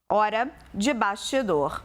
Hora de bastidor.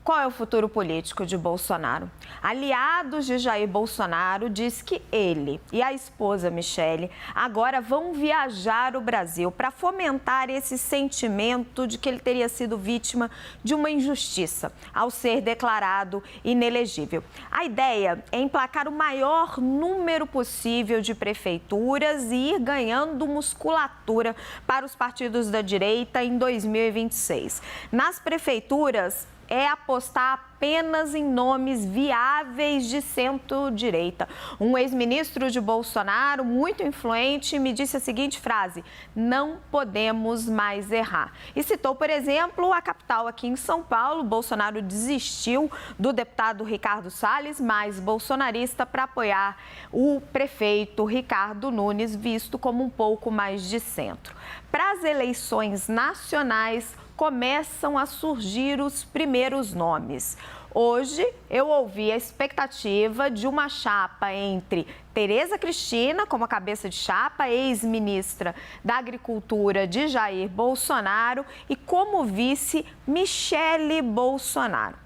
Qual é o futuro político de Bolsonaro? Aliados de Jair Bolsonaro diz que ele e a esposa Michele agora vão viajar o Brasil para fomentar esse sentimento de que ele teria sido vítima de uma injustiça ao ser declarado inelegível. A ideia é emplacar o maior número possível de prefeituras e ir ganhando musculatura para os partidos da direita em 2026. Nas prefeituras, é apostar apenas em nomes viáveis de centro-direita. Um ex-ministro de Bolsonaro, muito influente, me disse a seguinte frase: não podemos mais errar. E citou, por exemplo, a capital aqui em São Paulo. Bolsonaro desistiu do deputado Ricardo Salles, mais bolsonarista, para apoiar o prefeito Ricardo Nunes, visto como um pouco mais de centro. Para as eleições nacionais, começam a surgir os primeiros nomes. Hoje, eu ouvi a expectativa de uma chapa entre Tereza Cristina, como a cabeça de chapa, ex-ministra da Agricultura de Jair Bolsonaro, e como vice, Michele Bolsonaro.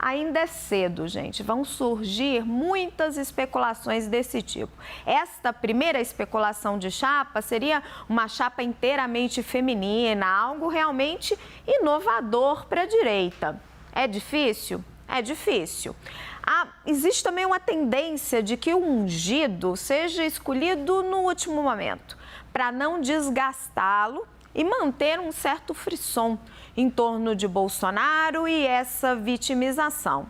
Ainda é cedo, gente. Vão surgir muitas especulações desse tipo. Esta primeira especulação de chapa seria uma chapa inteiramente feminina, algo realmente inovador para a direita. É difícil? É difícil. Existe também uma tendência de que o ungido seja escolhido no último momento, para não desgastá-lo e manter um certo frisson em torno de Bolsonaro e essa vitimização.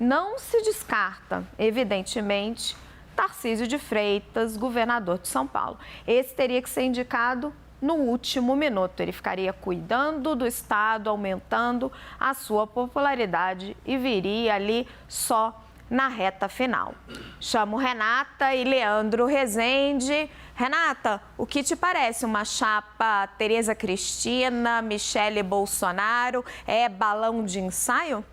Não se descarta, evidentemente, Tarcísio de Freitas, governador de São Paulo. Esse teria que ser indicado no último minuto. Ele ficaria cuidando do Estado, aumentando a sua popularidade e viria ali só na reta final. Chamo Renata e Leandro Rezende. Renata, o que te parece uma chapa Tereza Cristina, Michele Bolsonaro? É balão de ensaio?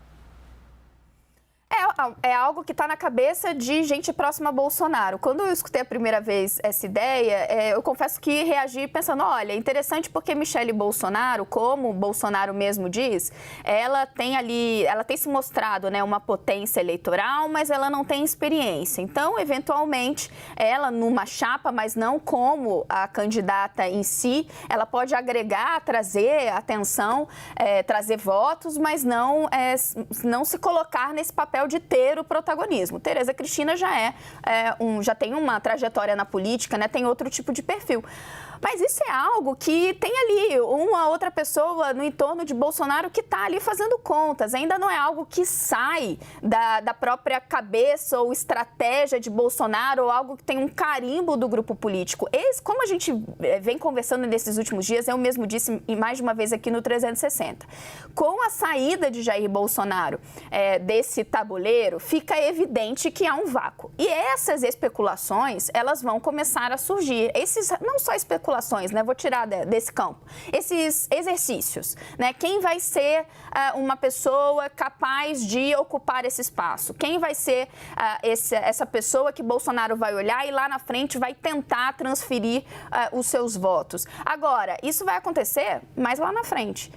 É algo que está na cabeça de gente próxima a Bolsonaro. Quando eu escutei a primeira vez essa ideia, eu confesso que reagi pensando, olha, é interessante porque Michele Bolsonaro, como o Bolsonaro mesmo diz, ela tem se mostrado, né, uma potência eleitoral, mas ela não tem experiência. Então, eventualmente, ela numa chapa, mas não como a candidata em si, ela pode agregar, trazer atenção, trazer votos, mas não se colocar nesse papel de ter o protagonismo. Tereza Cristina já tem uma trajetória na política, né? Tem outro tipo de perfil. Mas isso é algo que tem ali uma outra pessoa no entorno de Bolsonaro que está ali fazendo contas. Ainda não é algo que sai da própria cabeça ou estratégia de Bolsonaro ou algo que tem um carimbo do grupo político. Como a gente vem conversando nesses últimos dias, eu mesmo disse mais de uma vez aqui no 360. Com a saída de Jair Bolsonaro desse tabuleiro, fica evidente que há um vácuo. E essas especulações, elas vão começar a surgir. Não só especulações, né? Vou tirar desse campo. Esses exercícios, né? Quem vai ser uma pessoa capaz de ocupar esse espaço? Quem vai ser essa pessoa que Bolsonaro vai olhar e lá na frente vai tentar transferir os seus votos? Agora, isso vai acontecer mais lá na frente.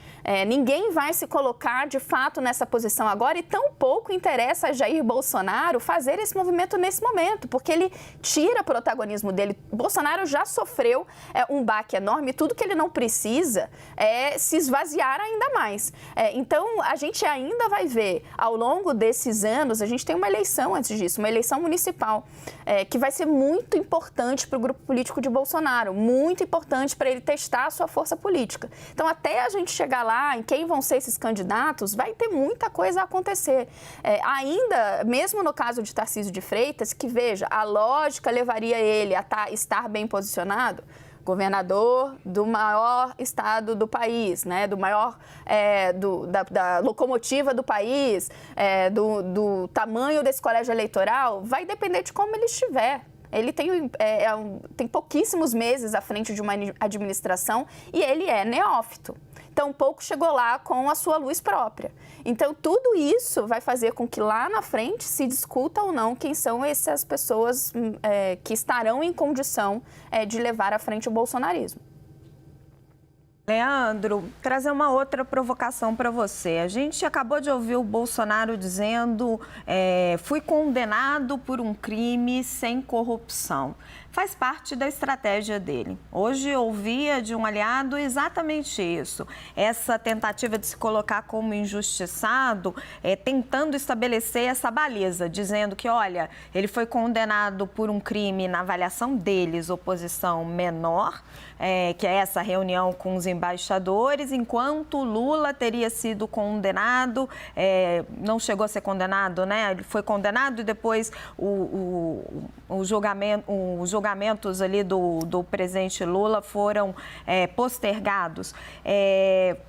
Ninguém vai se colocar de fato nessa posição agora e tampouco interessa a Jair Bolsonaro fazer esse movimento nesse momento, porque ele tira protagonismo dele. Bolsonaro já sofreu um baque enorme, tudo que ele não precisa é se esvaziar ainda mais. Então, a gente ainda vai ver, ao longo desses anos, a gente tem uma eleição antes disso, uma eleição municipal, que vai ser muito importante para o grupo político de Bolsonaro, muito importante para ele testar a sua força política. Então, até a gente chegar lá em quem vão ser esses candidatos, vai ter muita coisa a acontecer. Ainda, mesmo no caso de Tarcísio de Freitas, que veja, a lógica levaria ele a estar bem posicionado, governador do maior estado do país, né? Do maior, da locomotiva do país, do tamanho desse colégio eleitoral, vai depender de como ele estiver. Ele tem pouquíssimos meses à frente de uma administração e ele é neófito. Tampouco chegou lá com a sua luz própria. Então, tudo isso vai fazer com que lá na frente se discuta ou não quem são essas pessoas que estarão em condição de levar à frente o bolsonarismo. Leandro, trazer uma outra provocação para você. A gente acabou de ouvir o Bolsonaro dizendo fui condenado por um crime sem corrupção. Faz parte da estratégia dele. Hoje ouvia de um aliado exatamente isso. Essa tentativa de se colocar como injustiçado, tentando estabelecer essa baliza, dizendo que, olha, ele foi condenado por um crime, na avaliação deles, oposição menor, que é essa reunião com os embaixadores, enquanto Lula teria sido condenado, não chegou a ser condenado, né? Ele foi condenado e depois os julgamentos ali do presidente Lula foram postergados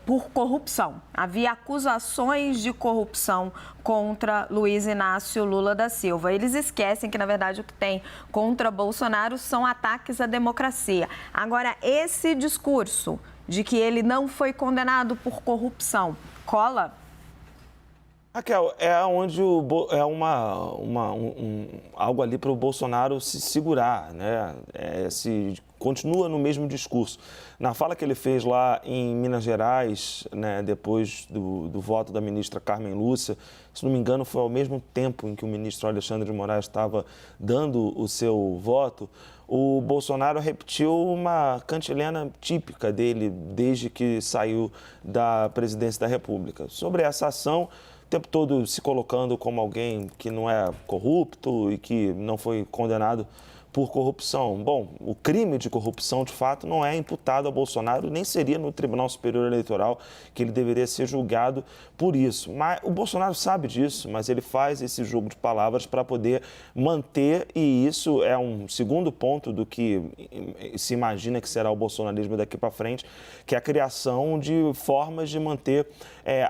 por corrupção. Havia acusações de corrupção contra Luiz Inácio Lula da Silva. Eles esquecem que, na verdade, o que tem contra Bolsonaro são ataques à democracia. Agora, esse discurso de que ele não foi condenado por corrupção, cola? Raquel, algo ali para o Bolsonaro se segurar, né? Se continua no mesmo discurso. Na fala que ele fez lá em Minas Gerais, né, depois do voto da ministra Carmen Lúcia, se não me engano, foi ao mesmo tempo em que o ministro Alexandre de Moraes estava dando o seu voto, o Bolsonaro repetiu uma cantilena típica dele desde que saiu da presidência da República. Sobre essa ação, o tempo todo se colocando como alguém que não é corrupto e que não foi condenado por corrupção. Bom, o crime de corrupção, de fato, não é imputado a Bolsonaro, nem seria no Tribunal Superior Eleitoral que ele deveria ser julgado por isso. Mas o Bolsonaro sabe disso, mas ele faz esse jogo de palavras para poder manter, e isso é um segundo ponto do que se imagina que será o bolsonarismo daqui para frente, que é a criação de formas de manter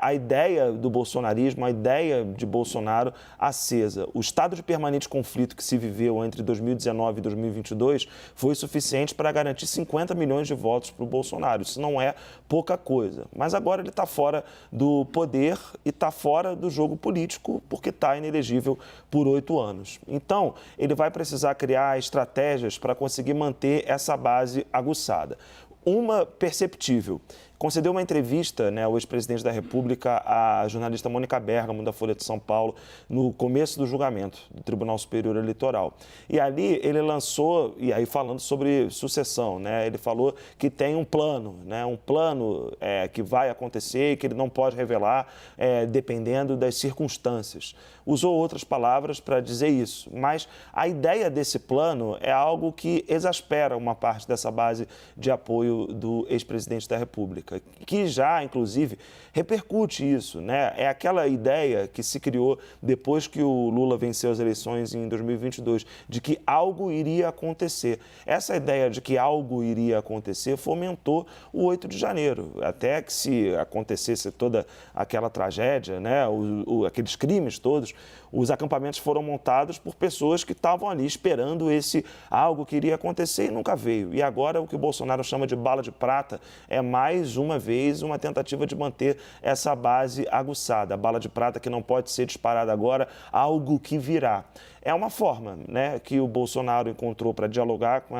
a ideia do bolsonarismo, a ideia de Bolsonaro acesa. O estado de permanente conflito que se viveu entre 2019 e 2022 foi suficiente para garantir 50 milhões de votos para o Bolsonaro. Isso não é pouca coisa. Mas agora ele está fora do poder e está fora do jogo político porque está inelegível por 8 anos. Então, ele vai precisar criar estratégias para conseguir manter essa base aguçada. Uma perceptível. Concedeu uma entrevista, né, o ex-presidente da República, à jornalista Mônica Bergamo, da Folha de São Paulo, no começo do julgamento do Tribunal Superior Eleitoral. E ali ele lançou, e aí falando sobre sucessão, né, ele falou que tem um plano, né, que vai acontecer e que ele não pode revelar dependendo das circunstâncias. Usou outras palavras para dizer isso, mas a ideia desse plano é algo que exaspera uma parte dessa base de apoio do ex-presidente da República, que já, inclusive, repercute isso, né? É aquela ideia que se criou depois que o Lula venceu as eleições em 2022, de que algo iria acontecer. Essa ideia de que algo iria acontecer fomentou o 8 de janeiro, até que se acontecesse toda aquela tragédia, né? Aqueles crimes todos, os acampamentos foram montados por pessoas que estavam ali esperando esse algo que iria acontecer e nunca veio. E agora o que o Bolsonaro chama de bala de prata é mais uma vez uma tentativa de manter essa base aguçada. A bala de prata que não pode ser disparada agora, algo que virá. É uma forma, né, que o Bolsonaro encontrou para dialogar com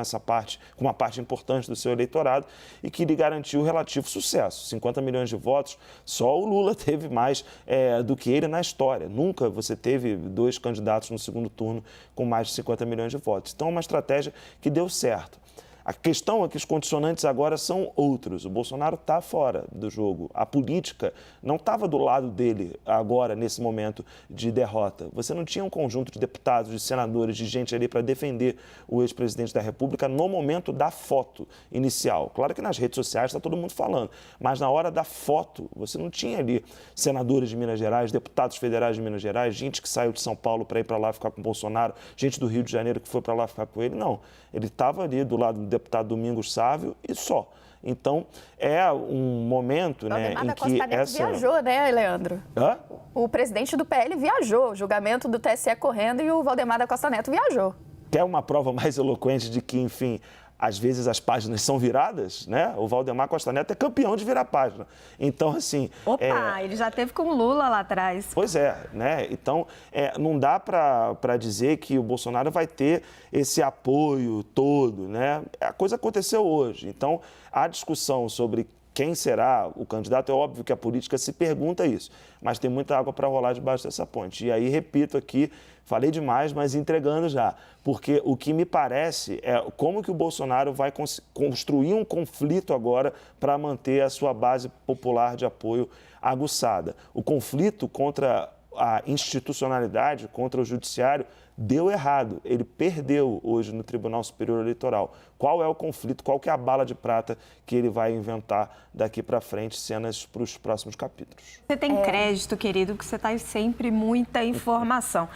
uma parte importante do seu eleitorado e que lhe garantiu relativo sucesso. 50 milhões de votos, só o Lula teve mais do que ele na história. Nunca você teve 2 candidatos no segundo turno com mais de 50 milhões de votos. Então, é uma estratégia que deu certo. A questão é que os condicionantes agora são outros. O Bolsonaro está fora do jogo. A política não estava do lado dele agora, nesse momento de derrota. Você não tinha um conjunto de deputados, de senadores, de gente ali para defender o ex-presidente da República no momento da foto inicial. Claro que nas redes sociais está todo mundo falando, mas na hora da foto você não tinha ali senadores de Minas Gerais, deputados federais de Minas Gerais, gente que saiu de São Paulo para ir para lá ficar com o Bolsonaro, gente do Rio de Janeiro que foi para lá ficar com ele. Não, ele estava ali do lado do deputado Domingos Sávio e só. Então, é um momento, né, em que essa... viajou, né, Leandro? Hã? O presidente do PL viajou, o julgamento do TSE correndo e o Valdemar da Costa Neto viajou. Quer uma prova mais eloquente de que, enfim, às vezes as páginas são viradas, né? O Valdemar Costa Neto é campeão de virar página. Então, assim... Ele já teve com o Lula lá atrás. Pois é, né? Então, não dá para dizer que o Bolsonaro vai ter esse apoio todo, né? A coisa aconteceu hoje. Então, a discussão sobre quem será o candidato, é óbvio que a política se pergunta isso, mas tem muita água para rolar debaixo dessa ponte. E aí, repito aqui, falei demais, mas entregando já, porque o que me parece é como que o Bolsonaro vai construir um conflito agora para manter a sua base popular de apoio aguçada. O conflito contra a institucionalidade, contra o judiciário, deu errado. Ele perdeu hoje no Tribunal Superior Eleitoral. Qual é o conflito, qual que é a bala de prata que ele vai inventar daqui para frente, cenas para os próximos capítulos? Você tem crédito, querido, que você está sempre muita informação.